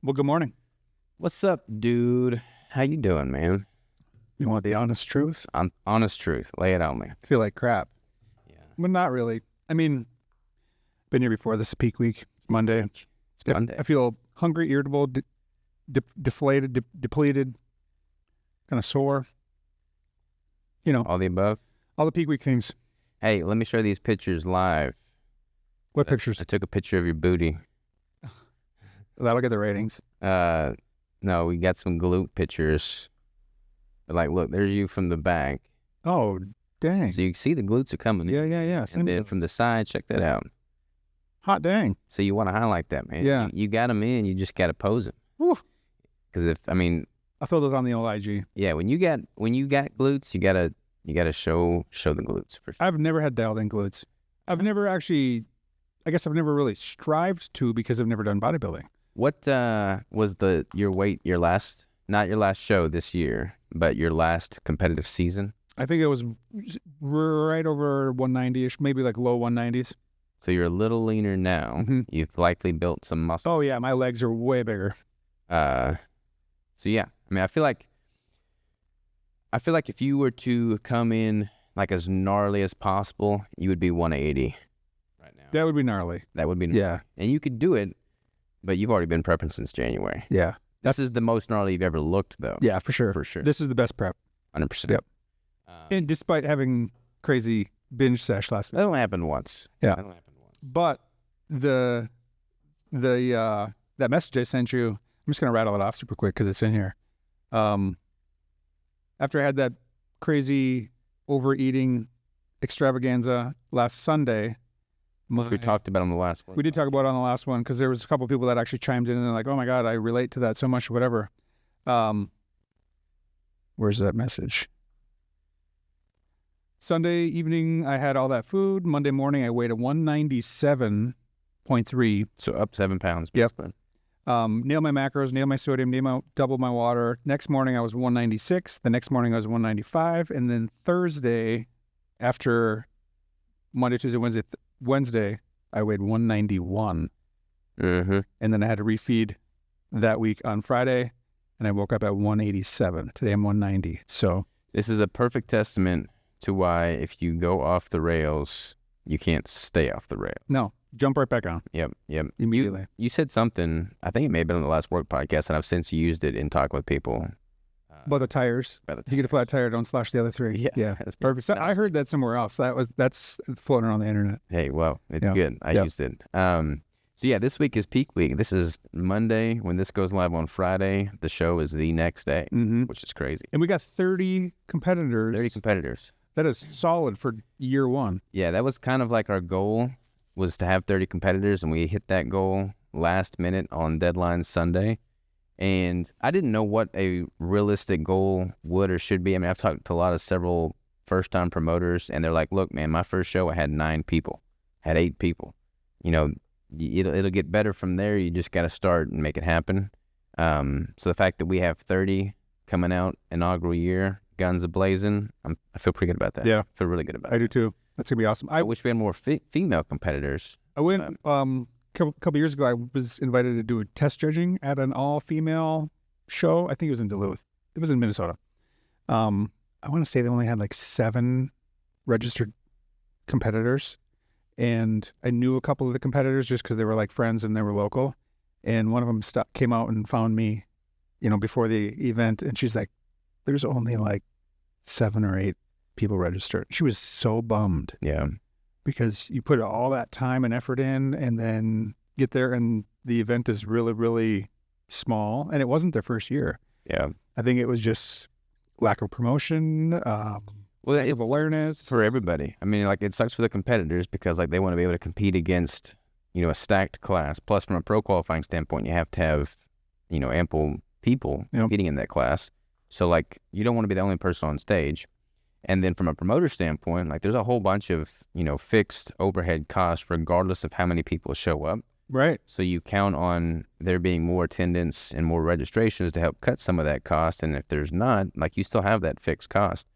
Well, good morning. What's up, dude? How you doing, man? You want the honest truth? Honest truth. Lay it on me. I feel like crap, Yeah. but not really. I mean, been here before. This is peak week. It's Monday. It's Monday. I feel hungry, irritable, deflated, depleted, kind of sore. You know, All the above. all the peak week things. Hey, let me show these pictures live. What pictures? I took a picture of your booty. That'll get the ratings. No, we got some glute pictures. Like, look, there's you from the back. Oh, dang. So you can see the glutes are coming. Yeah. And then from the side, check that out. Hot dang. So you want to highlight that, man. Yeah. You got them in. You just got to pose them. Because I feel those on the old IG. yeah, when you got glutes, you gotta show the glutes for sure. I've never had dialed in glutes. I've never actually, I guess I've never really strived to because I've never done bodybuilding. What was your weight, not your last show this year, but your last competitive season? I think it was right over 190-ish, maybe like low 190s. So you're a little leaner now. Mm-hmm. You've likely built some muscle. Oh, yeah, my legs are way bigger. So yeah, I mean, I feel like if you were to come in like as gnarly as possible, you would be 180 right now. That would be gnarly. That would be gnarly. Yeah. And you could do it, but you've already been prepping since January. Yeah. This is the most gnarly you've ever looked, though. Yeah, for sure. For sure. This is the best prep. 100%. Yep. And despite having crazy binge sesh last week. That only happened once. Yeah. That only happened once. But that message I sent you, I'm just going to rattle it off super quick because it's in here. After I had that crazy overeating extravaganza last Sunday. We talked about it on the last one. We did talk about it on the last one because there was a couple people that actually chimed in and they're like, oh my God, I relate to that so much, whatever. Where's that message? Sunday evening, I had all that food. Monday morning, I weighed a 197.3. So up 7 pounds. Yep. Nailed my macros, nailed my sodium, doubled my water. Next morning, I was 196. The next morning, I was 195. And then Thursday, after Monday, Tuesday, Wednesday, I weighed 191. Mm-hmm. And then I had to refeed that week on Friday, and I woke up at 187. Today, I'm 190. So this is a perfect testament to why if you go off the rails, you can't stay off the rail. no, jump right back on Yep. immediately. You said something, I think it may have been on the last work podcast, and I've since used it in talking with people. About the tires. About the If you get a flat tire, don't slash the other three. Yeah, That's perfect. So I heard that somewhere else. That's floating around the internet. Hey, well, it's Yeah. good. I Yep. used it. So yeah, this week is peak week. This is Monday. When this goes live on Friday, the show is the next day, Mm-hmm. which is crazy. And we got 30 competitors. 30 competitors. That is solid for year one. Yeah, that was kind of like our goal, was to have 30 competitors, and we hit that goal last minute on deadline Sunday. And I didn't know what a realistic goal would or should be. I mean, I've talked to several first-time promoters, and they're like, look, man, my first show, I had 9 people, had 8 people. You know, it'll get better from there. You just got to start and make it happen. So the fact that we have 30 coming out inaugural year, guns a-blazing, I feel pretty good about that. Yeah. I feel really good about I it. do too. That's going to be awesome. I wish we had more female competitors. I went couple years ago. I was invited to do a test judging at an all-female show. I think it was in Duluth. It was in Minnesota. I want to say they only had like 7 registered competitors, and I knew a couple of the competitors just because they were like friends and they were local. And one of them came out and found me, before the event, and she's like, "There's only like 7 or 8 people registered." She was so bummed. Yeah. Because you put all that time and effort in and then get there and the event is really, really small. And it wasn't their first year. Yeah. I think it was just lack of promotion, lack of awareness. For everybody. I mean, like, it sucks for the competitors because, like, they want to be able to compete against, a stacked class. Plus, from a pro qualifying standpoint, you have to have, ample people competing in that class. So, like, you don't want to be the only person on stage. And then from a promoter standpoint, like, there's a whole bunch of, fixed overhead costs regardless of how many people show up. Right. So you count on there being more attendance and more registrations to help cut some of that cost. And if there's not, like, you still have that fixed cost.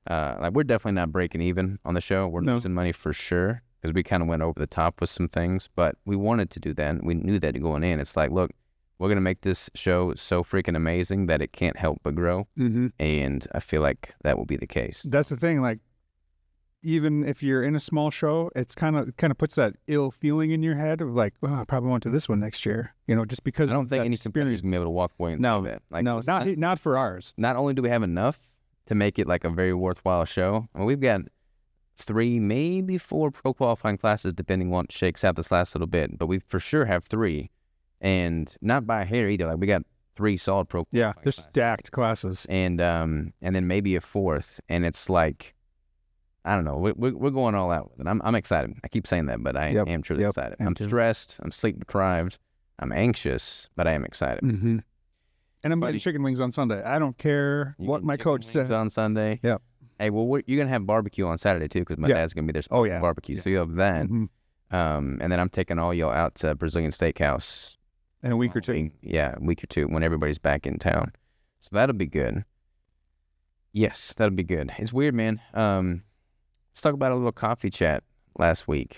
Like, we're definitely not breaking even on the show. We're losing money for sure because we kind of went over the top with some things. But we wanted to do that. We knew that going in. It's like, look, we're going to make this show so freaking amazing that it can't help but grow. Mm-hmm. And I feel like that will be the case. That's the thing. Like, even if you're in a small show, it's kind of puts that ill feeling in your head of like, oh, I probably went to this one next year. You know, just because I don't think any competitors can be able to walk away and say that. Like, no, not for ours. Not only do we have enough to make it like a very worthwhile show, I mean, we've got 3, maybe 4 pro qualifying classes, depending on what shakes out this last little bit. But we for sure have 3, and not by a hair either. Like, we got 3 solid pro qualifying Yeah, they're classes. stacked classes. And then maybe a 4th, and it's like, I don't know. We're going all out with it. I'm excited. I keep saying that, but I am truly excited. I'm stressed. I'm sleep deprived. I'm anxious, but I am excited. Mm-hmm. And I'm getting chicken wings on Sunday. I don't care what my coach says. On Sunday. Yep. Hey, well, you're gonna have barbecue on Saturday too, because my dad's gonna be there. Oh yeah, barbecue. So you have that. Mm-hmm. And then I'm taking all y'all out to Brazilian Steakhouse in a week or 2. Yeah, a week or 2 when everybody's back in town. So that'll be good. Yes, that'll be good. It's weird, man. Let's talk about a little coffee chat last week.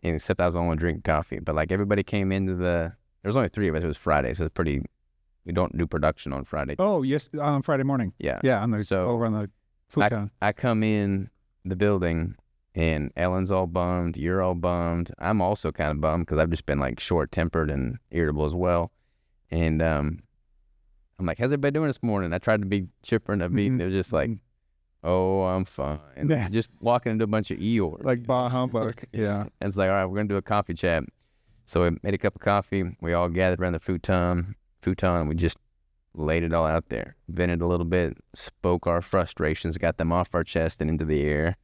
Except I was the only one drinking coffee, but like everybody came into there was only 3 of us. It was Friday, so it's pretty. We don't do production on Friday. Oh yes, on Friday morning. Yeah, over on the food town. I come in the building and Ellen's all bummed. You're all bummed. I'm also kind of bummed because I've just been like short-tempered and irritable as well. And I'm like, how's everybody doing this morning? I tried to be chipper and upbeat, and they're just like, oh, I'm fine. Yeah. Just walking into a bunch of Eeyores. Like bah humbug. Yeah. And it's like, all right, we're going to do a coffee chat. So we made a cup of coffee. We all gathered around the futon, and we just laid it all out there. Vented a little bit, spoke our frustrations, got them off our chest and into the air.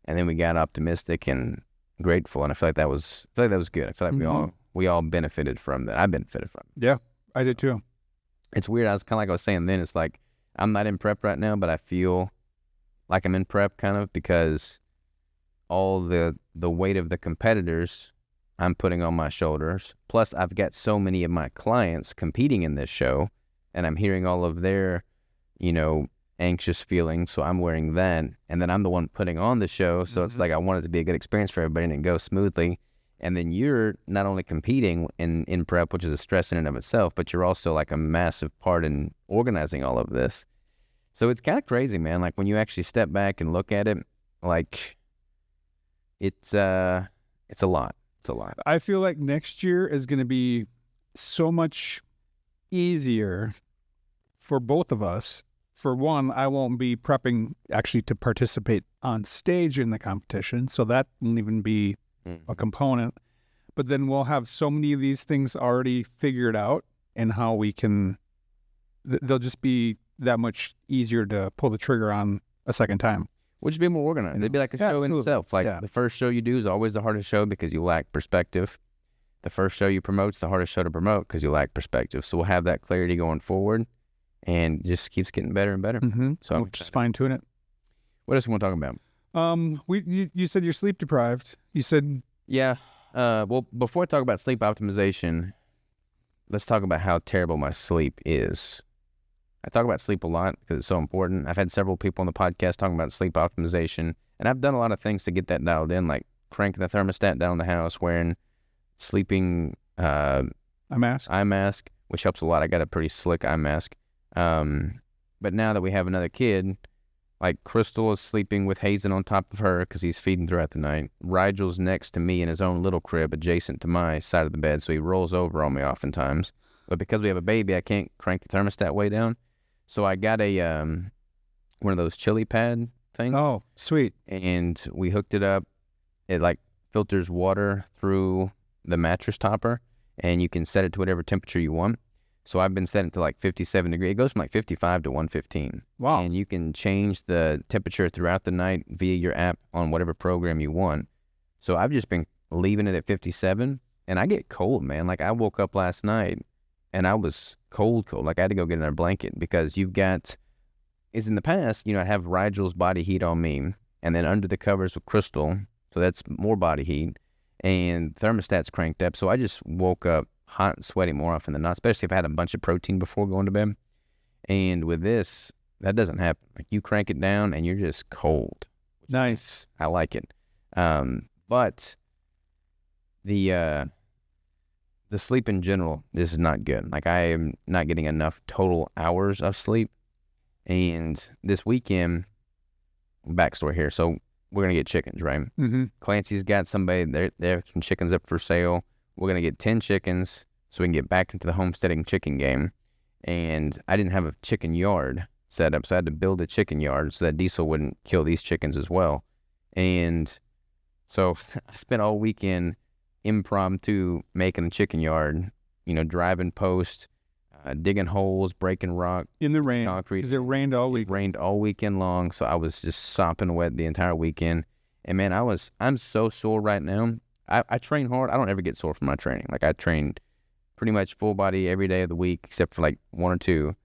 And then we got optimistic and grateful. And I feel like that was good. I feel like we all benefited from that. I benefited from it. Yeah, I did too. It's weird. I was kind of like I was saying then, it's like, I'm not in prep right now, but I feel like I'm in prep kind of because all the weight of the competitors I'm putting on my shoulders. Plus, I've got so many of my clients competing in this show, and I'm hearing all of their, anxious feelings. So I'm wearing that, and then I'm the one putting on the show. So it's like I want it to be a good experience for everybody and it goes smoothly. And then you're not only competing in prep, which is a stress in and of itself, but you're also like a massive part in organizing all of this. So it's kind of crazy, man. Like when you actually step back and look at it, like it's a lot. It's a lot. I feel like next year is going to be so much easier for both of us. For one, I won't be prepping actually to participate on stage in the competition, so that won't even be a component. But then we'll have so many of these things already figured out and how we can, they'll just be that much easier to pull the trigger on a second time. Would you be more organized? It'd be like a show in itself. Like the first show you do is always the hardest show because you lack perspective. The first show you promote is the hardest show to promote because you lack perspective. So we'll have that clarity going forward, and it just keeps getting better and better. So we'll just fine tune it. What else we want to talk about? You said you're sleep deprived. You said well, before I talk about sleep optimization, let's talk about how terrible my sleep is. I talk about sleep a lot because it's so important. I've had several people on the podcast talking about sleep optimization, and I've done a lot of things to get that dialed in, like cranking the thermostat down in the house, wearing sleeping eye mask, which helps a lot. I got a pretty slick eye mask. But now that we have another kid, like Crystal is sleeping with Hazen on top of her because he's feeding throughout the night. Rigel's next to me in his own little crib adjacent to my side of the bed, so he rolls over on me oftentimes. But because we have a baby, I can't crank the thermostat way down. So I got a one of those chili pad things. Oh, sweet. And we hooked it up. It like filters water through the mattress topper, and you can set it to whatever temperature you want. So I've been setting to like 57 degrees. It goes from like 55 to 115. Wow. And you can change the temperature throughout the night via your app on whatever program you want. So I've just been leaving it at 57, and I get cold, man. Like I woke up last night and I was cold. Like I had to go get another blanket because in the past, I have Rigel's body heat on me, and then under the covers with Crystal, so that's more body heat, and thermostat's cranked up. So I just woke up hot and sweaty more often than not, especially if I had a bunch of protein before going to bed. And with this, that doesn't happen. Like you crank it down and you're just cold. Nice. I like it. But the the sleep in general, this is not good. Like, I am not getting enough total hours of sleep. And this weekend, backstory here. So we're going to get chickens, right? Mm-hmm. Clancy's got somebody, there are some chickens up for sale. We're going to get 10 chickens so we can get back into the homesteading chicken game. And I didn't have a chicken yard set up, so I had to build a chicken yard so that diesel wouldn't kill these chickens as well. And so I spent all weekend impromptu making a chicken yard, driving posts, digging holes, breaking rock. In the rain. Concrete. Because it rained all week. It rained all weekend long, so I was just sopping wet the entire weekend. And man, I'm so sore right now. I train hard. I don't ever get sore from my training. Like, I trained pretty much full body every day of the week except for like 1 or 2.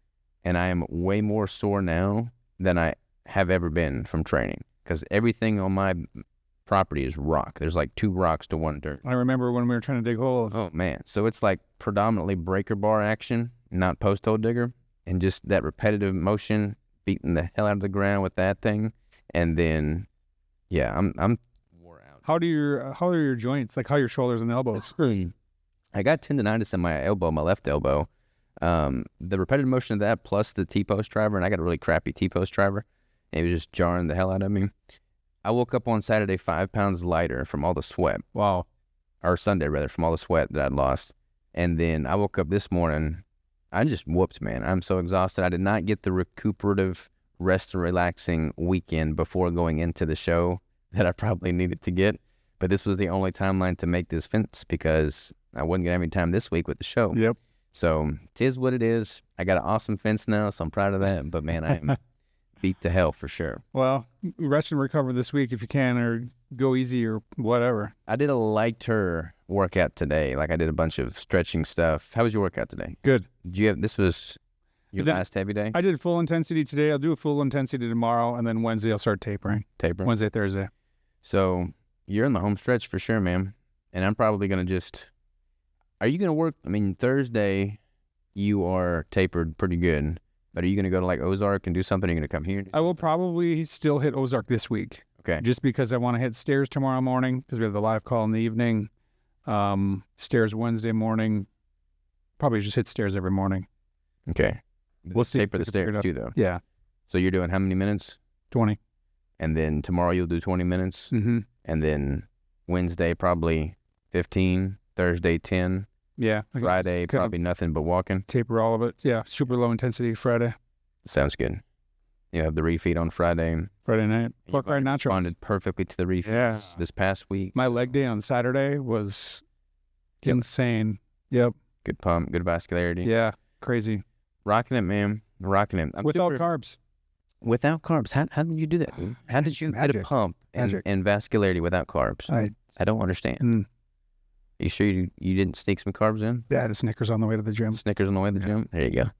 And I am way more sore now than I have ever been from training because everything on my property is rock. There's like 2 rocks to 1 dirt. I remember when we were trying to dig holes. Oh, man. So it's like predominantly breaker bar action, not post hole digger, and just that repetitive motion, beating the hell out of the ground with that thing. And then, yeah, I'm wore out. How are your joints? Like, how are your shoulders and elbows? I got tendonitis in my elbow, my left elbow. The repetitive motion of that plus the T-post driver, and I got a really crappy T-post driver, and it was just jarring the hell out of me. I woke up on Saturday 5 pounds lighter from all the sweat. Wow. Or Sunday, rather, from all the sweat that I'd lost. And then I woke up this morning, I just whooped, man. I'm so exhausted. I did not get the recuperative, rest and relaxing weekend before going into the show that I probably needed to get. But this was the only timeline to make this fence because I wasn't going to have any time this week with the show. Yep. So, 'tis what it is. I got an awesome fence now, so I'm proud of that. But, man, I am beat to hell for sure. Well, rest and recover this week if you can, or go easy or whatever. I did a lighter workout today. Like, I did a bunch of stretching stuff. How was your workout today? Good. This was your last heavy day? I did full intensity today. I'll do a full intensity tomorrow, and then Wednesday I'll start tapering. Wednesday, Thursday. So you're in the home stretch for sure, man. And I'm probably going to are you going to work? I mean, Thursday you are tapered pretty good, but are you going to go to like Ozark and do something? Are you going to come here? I will probably still hit Ozark this week. Okay. Just because I want to hit stairs tomorrow morning because we have the live call in the evening. Stairs Wednesday morning. Probably just hit stairs every morning. Okay. We'll see. Taper the stairs too, though. Yeah. So you're doing how many minutes? 20. And then tomorrow you'll do 20 minutes. Mm-hmm. And then Wednesday probably 15. Thursday 10. Yeah. Friday probably nothing but walking. Taper all of it. Yeah. Super low intensity Friday. Sounds good. You have the refeed on Friday. Friday night. Pork fried nachos. Responded perfectly to the refeed this past week. My leg day on Saturday was insane. Yep. Good pump. Good vascularity. Yeah. Crazy. Rocking it, man. Rocking it. Without carbs. Without carbs. How did you do that, dude? How did you get a pump and vascularity without carbs? I don't understand. Are you sure you didn't sneak some carbs in? Yeah, I had a Snickers on the way to the gym. Snickers on the way to the gym? There you go.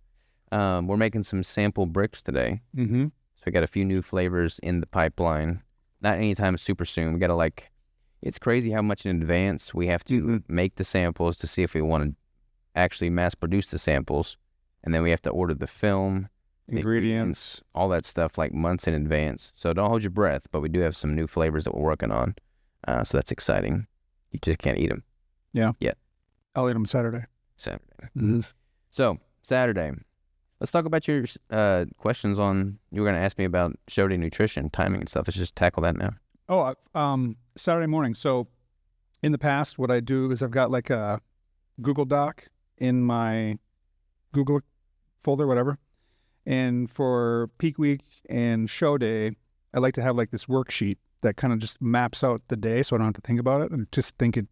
We're making some sample bricks today. Mm-hmm. So we got a few new flavors in the pipeline. Not anytime super soon. We got to it's crazy how much in advance we have to make the samples to see if we want to actually mass produce the samples. And then we have to order the film, ingredients, all that stuff like months in advance. So don't hold your breath, but we do have some new flavors that we're working on. So that's exciting. You just can't eat them. Yeah. Yet. I'll eat them Saturday. Mm-hmm. So Saturday. Let's talk about your questions on, you were going to ask me about show day nutrition, timing and stuff. Let's just tackle that now. Oh, Saturday morning. So in the past, what I do is I've got like a Google Doc in my Google folder, whatever. And for peak week and show day, I like to have like this worksheet that kind of just maps out the day so I don't have to think about it and just think it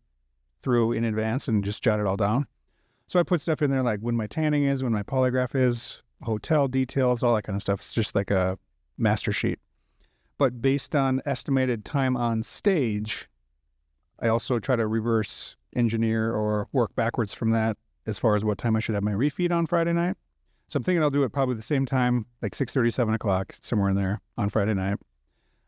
through in advance and just jot it all down. So I put stuff in there like when my tanning is, when my polygraph is, hotel details, all that kind of stuff. It's just like a master sheet. But based on estimated time on stage, I also try to reverse engineer or work backwards from that as far as what time I should have my refeed on Friday night. So I'm thinking I'll do it probably the same time, like 6:30, 7 o'clock, somewhere in there on Friday night.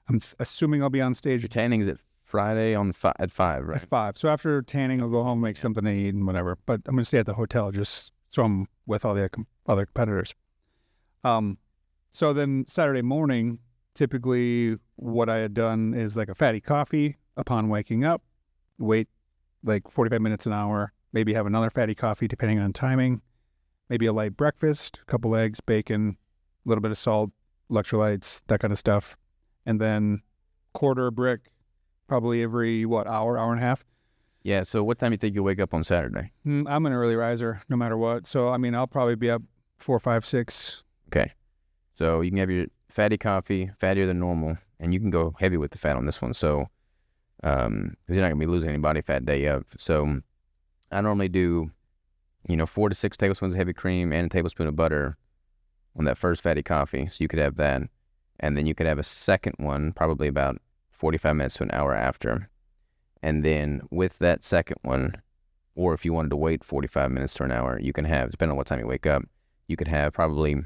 I'm assuming I'll be on stage. Your tanning's at Friday at 5, right? At 5. So after tanning, I'll go home, make something to eat and whatever. But I'm going to stay at the hotel just so I'm with all the other competitors. So then Saturday morning, typically what I had done is like a fatty coffee upon waking up, wait like 45 minutes, an hour, maybe have another fatty coffee depending on timing, maybe a light breakfast, a couple eggs, bacon, a little bit of salt, electrolytes, that kind of stuff. And then quarter a brick probably every, hour and a half. Yeah, so what time do you think you'll wake up on Saturday? I'm an early riser no matter what. So, I mean, I'll probably be up 4, 5, 6. Okay. So you can have your fatty coffee, fattier than normal, and you can go heavy with the fat on this one. So, 'cause you're not going to be losing any body fat day of. So I normally do, 4 to 6 tablespoons of heavy cream and a tablespoon of butter on that first fatty coffee. So you could have that. And then you could have a second one, probably about 45 minutes to an hour after. And then with that second one, or if you wanted to wait 45 minutes to an hour, you can have, depending on what time you wake up, you could have probably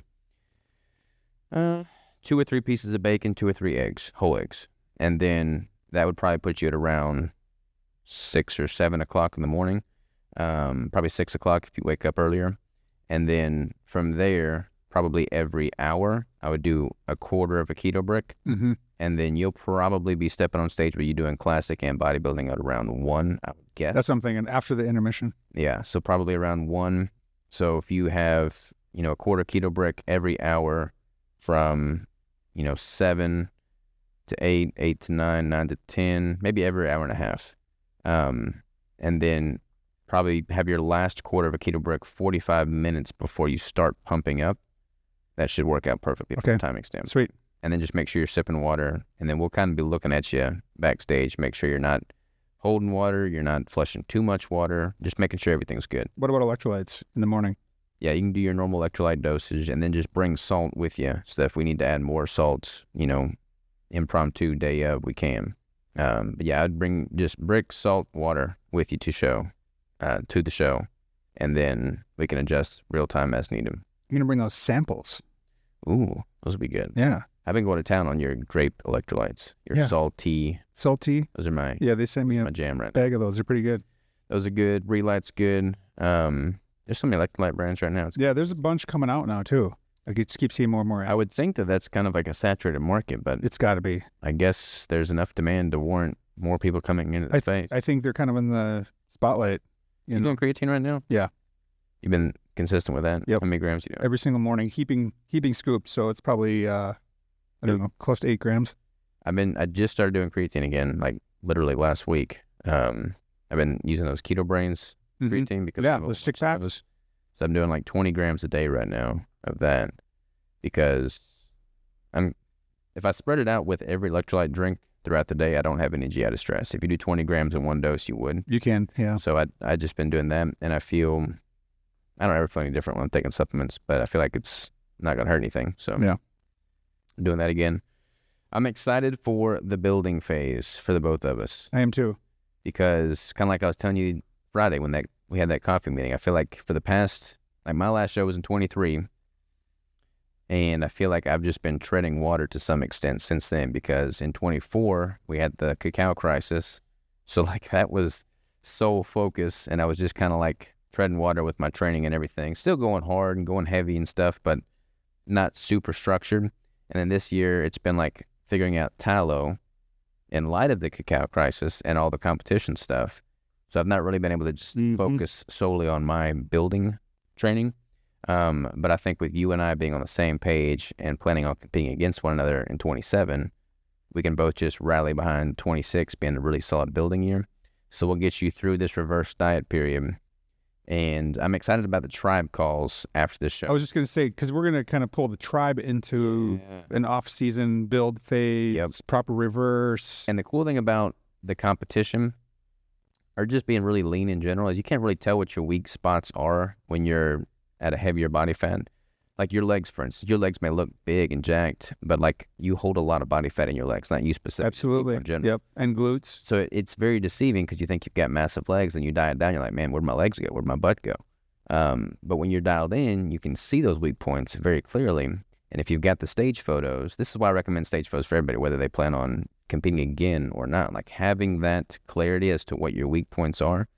2 or 3 pieces of bacon, 2 or 3 eggs, whole eggs. And then that would probably put you at around 6 or 7 o'clock in the morning, probably 6 o'clock if you wake up earlier. And then from there, probably every hour, I would do a quarter of a keto brick. Mm-hmm. And then you'll probably be stepping on stage where you're doing classic and bodybuilding at around 1, I would guess. That's what I'm thinking, after the intermission. Yeah, so probably around 1. So if you have, a quarter keto brick every hour from, 7 to 8, 8 to 9, 9 to 10, maybe every hour and a half. And then probably have your last quarter of a keto brick 45 minutes before you start pumping up. That should work out perfectly from a timing standpoint. Sweet. And then just make sure you're sipping water. And then we'll kind of be looking at you backstage. Make sure you're not holding water. You're not flushing too much water. Just making sure everything's good. What about electrolytes in the morning? Yeah, you can do your normal electrolyte dosage and then just bring salt with you. So that if we need to add more salts, impromptu day of, we can. But yeah, I'd bring just brick, salt, water with you to the show. And then we can adjust real time as needed. You're going to bring those samples. Ooh, those would be good. Yeah. I've been going to town on your grape electrolytes, your salty. Salty. Those are my they sent me a jam right bag of those. They're pretty good. Those are good. Relight's good. There's so many electrolyte brands right now. There's a bunch coming out now too. I just keep seeing more and more. I would think that's kind of like a saturated market, but it's got to be. I guess there's enough demand to warrant more people coming into the space. I think they're kind of in the spotlight. You doing creatine right now? Yeah. You've been consistent with that? Yep. How many grams you do? Every single morning, heaping scoops. So it's probably, I don't know, close to 8 grams. I just started doing creatine again, like literally last week. I've been using those keto brains creatine because those 6 packs. So I'm doing like 20 grams a day right now of that because if I spread it out with every electrolyte drink throughout the day, I don't have any GI distress. If you do 20 grams in one dose, you would. You can, yeah. So I just been doing that, and I don't ever feel any different when I'm taking supplements, but I feel like it's not going to hurt anything. So yeah, doing that again. I'm excited for the building phase for the both of us. I am too. Because kind of like I was telling you Friday when we had that coffee meeting, I feel like for the past, like my last show was in 23, and I feel like I've just been treading water to some extent since then because in 24, we had the cacao crisis. So like that was so focused, and I was just kind of like treading water with my training and everything. Still going hard and going heavy and stuff, but not super structured. And then this year, it's been like figuring out tallow in light of the cacao crisis and all the competition stuff. So I've not really been able to just focus solely on my building training. But I think with you and I being on the same page and planning on competing against one another in 27, we can both just rally behind 26 being a really solid building year. So we'll get you through this reverse diet period. And I'm excited about the tribe calls after this show. I was just going to say, because we're going to kind of pull the tribe into an off-season build phase, proper reverse. And the cool thing about the competition, or just being really lean in general, is you can't really tell what your weak spots are when you're at a heavier body fat. Like your legs, for instance, your legs may look big and jacked, but like you hold a lot of body fat in your legs, not you specifically. Absolutely. Yep. And glutes. So it's very deceiving because you think you've got massive legs and you diet down. You're like, man, where'd my legs go? Where'd my butt go? But when you're dialed in, you can see those weak points very clearly. And if you've got the stage photos, this is why I recommend stage photos for everybody, whether they plan on competing again or not. Like having that clarity as to what your weak points are,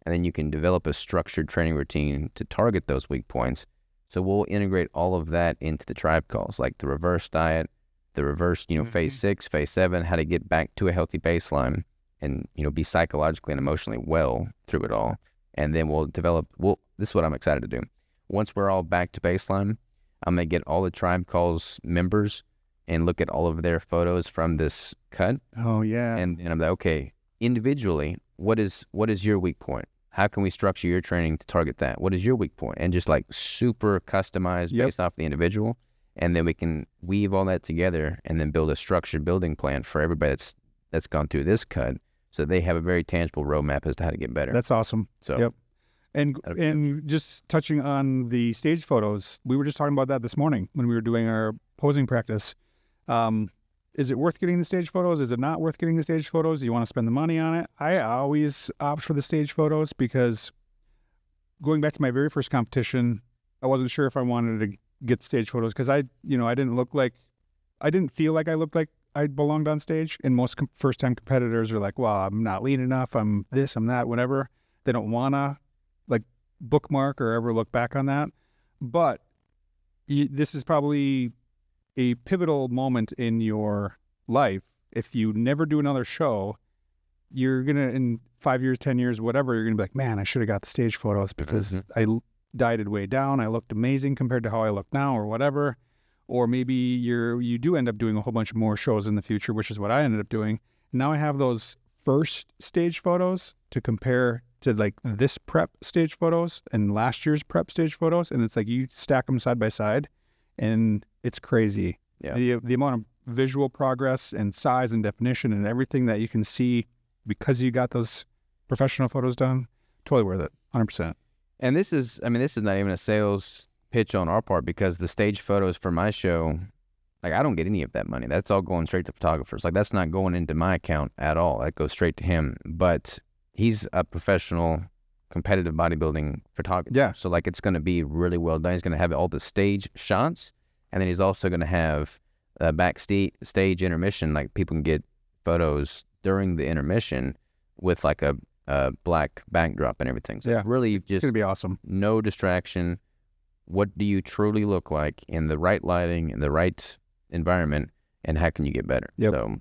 and then you can develop a structured training routine to target those weak points. So we'll integrate all of that into the tribe calls, like the reverse diet, the reverse, phase 6, phase 7, how to get back to a healthy baseline and, be psychologically and emotionally well through it all. and then we'll develop. This is what I'm excited to do. Once we're all back to baseline, I'm gonna get all the Tribe Calls members and look at all of their photos from this cut. Oh yeah. And I'm like, okay, individually, what is your weak point? How can we structure your training to target that? What is your weak point? And just like super customized based off the individual. And then we can weave all that together and then build a structured building plan for everybody that's gone through this cut, so they have a very tangible roadmap as to how to get better. That's awesome. So And just touching on the stage photos, we were just talking about that this morning when we were doing our posing practice. Is it worth getting the stage photos? Is it not worth getting the stage photos? Do you want to spend the money on it? I always opt for the stage photos because going back to my very first competition, I wasn't sure if I wanted to get stage photos because I didn't feel like I looked like I belonged on stage. And most first-time competitors are like, well, I'm not lean enough. I'm this, I'm that, whatever. They don't want to like bookmark or ever look back on that. But this is probably a pivotal moment in your life. If you never do another show, you're going to, in 5 years, 10 years, whatever, you're going to be like, man, I should have got the stage photos because I dieted way down. I looked amazing compared to how I look now or whatever. Or maybe you do end up doing a whole bunch of more shows in the future, which is what I ended up doing. Now I have those first stage photos to compare to like this prep stage photos and last year's prep stage photos. And it's like you stack them side by side and it's crazy. Yeah. The amount of visual progress and size and definition and everything that you can see because you got those professional photos done, totally worth it, 100%. And this is not even a sales pitch on our part, because the stage photos for my show, like I don't get any of that money. That's all going straight to photographers. Like that's not going into my account at all. That goes straight to him. But he's a professional competitive bodybuilding photographer. Yeah. So like it's going to be really well done. He's going to have all the stage shots, and then he's also going to have a backstage intermission. Like people can get photos during the intermission with like a black backdrop and everything. So yeah, really just it's going to be awesome. No distraction. What do you truly look like in the right lighting, in the right environment, and how can you get better? Yep. So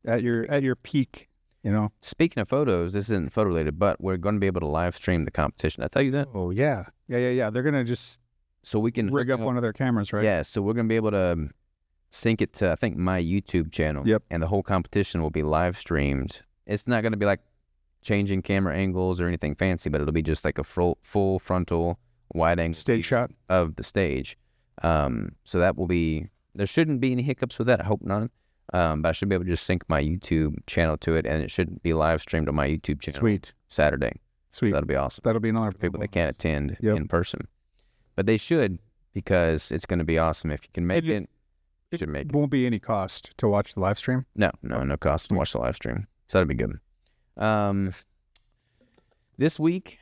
at your peak, you know. Speaking of photos, this isn't photo related, but we're going to be able to live stream the competition. Did I tell you that? Oh yeah. They're going to just so we can rig up one of their cameras, right? Yeah, so we're going to be able to sync it to, I think, my YouTube channel. Yep. And the whole competition will be live streamed. It's not going to be like changing camera angles or anything fancy, but it'll be just like a full frontal wide angle stage shot of the stage. So that will be, there shouldn't be any hiccups with that. I hope not. But I should be able to just sync my YouTube channel to it, and it should be live streamed on my YouTube channel. Sweet. Saturday. Sweet. That'll be awesome. That'll be another for people that can't attend Yep. in person. But they should, because it's going to be awesome. If you can make it, you should make it. Won't be any cost to watch the live stream. No cost to watch the live stream. So that'll be good. This week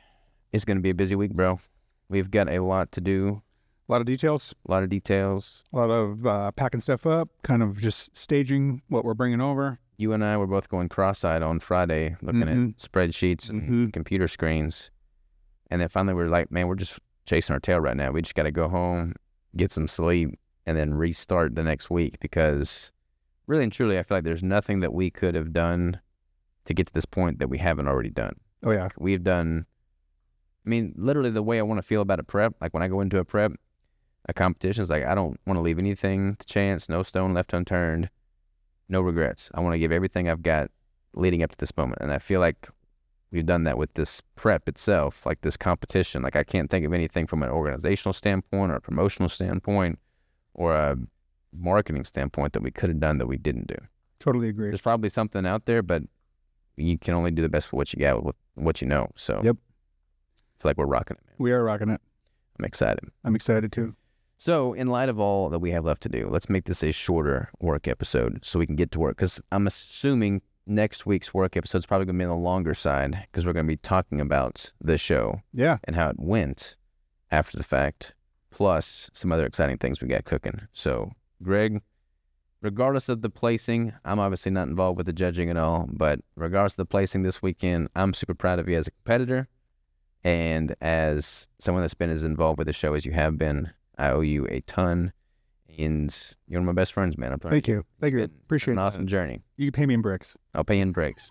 is going to be a busy week, bro. We've got a lot to do. A lot of details. A lot of Packing stuff up, kind of just staging what we're bringing over. You and I were both going cross-eyed on Friday, looking at spreadsheets and computer screens. And then finally we were like, man, we're just chasing our tail right now. We just got to go home, get some sleep, and then restart the next week, because really and truly, I feel like there's nothing that we could have done to get to this point that we haven't already done. Oh, yeah. We've done, I mean, literally the way I want to feel about a prep, like when I go into a prep, a competition, is like I don't want to leave anything to chance, no stone left unturned, no regrets. I want to give everything I've got leading up to this moment. And I feel like we've done that with this prep itself, like this competition. Like I can't think of anything from an organizational standpoint or a promotional standpoint or a marketing standpoint that we could have done that we didn't do. Totally agree. There's probably something out there, but you can only do the best for what you got with what you know. So yep. I feel like we're rocking it, man. We are rocking it. I'm excited. I'm excited too. So in light of all that we have left to do, let's make this a shorter work episode so we can get to work. Because I'm assuming next week's work episode is probably going to be on the longer side, because we're going to be talking about the show. Yeah. And how it went after the fact, plus some other exciting things we got cooking. So, Greg, regardless of the placing, I'm obviously not involved with the judging at all, but regardless of the placing this weekend, I'm super proud of you as a competitor. And as someone that's been as involved with the show as you have been, I owe you a ton. And you're one of my best friends, man. I'm proud Thank of you. Thank you. It's been Appreciate an that. awesome journey. You can pay me in bricks. I'll pay in bricks.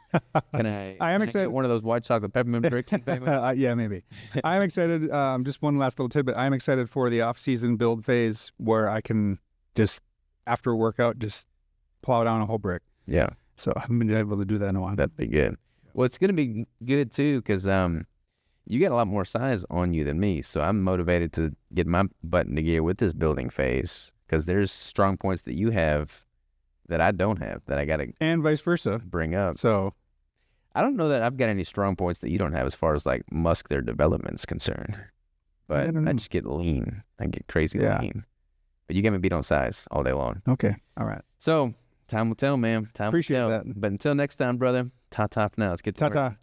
Can I? I am can excited. get one of those white chocolate peppermint bricks. You pay me? Yeah, maybe. I am excited. Just one last little tidbit. I am excited for the off-season build phase where I can just, after a workout, just plow down a whole brick. Yeah, So I haven't been able to do that in a while. that'd be good. Well, it's gonna be good too, because you got a lot more size on you than me, so I'm motivated to get my butt into gear with this building phase, because there's strong points that you have that I don't have that I gotta And vice versa. bring up. So I don't know that I've got any strong points that you don't have as far as like muscular development's concerned. But don't know. I just get lean. I get crazy Yeah. lean. But you got me beat on size all day long. okay. All right. So time will tell, man. Time Appreciate will tell. that. But until next time, brother, ta-ta for now. Let's get to work. Ta-ta.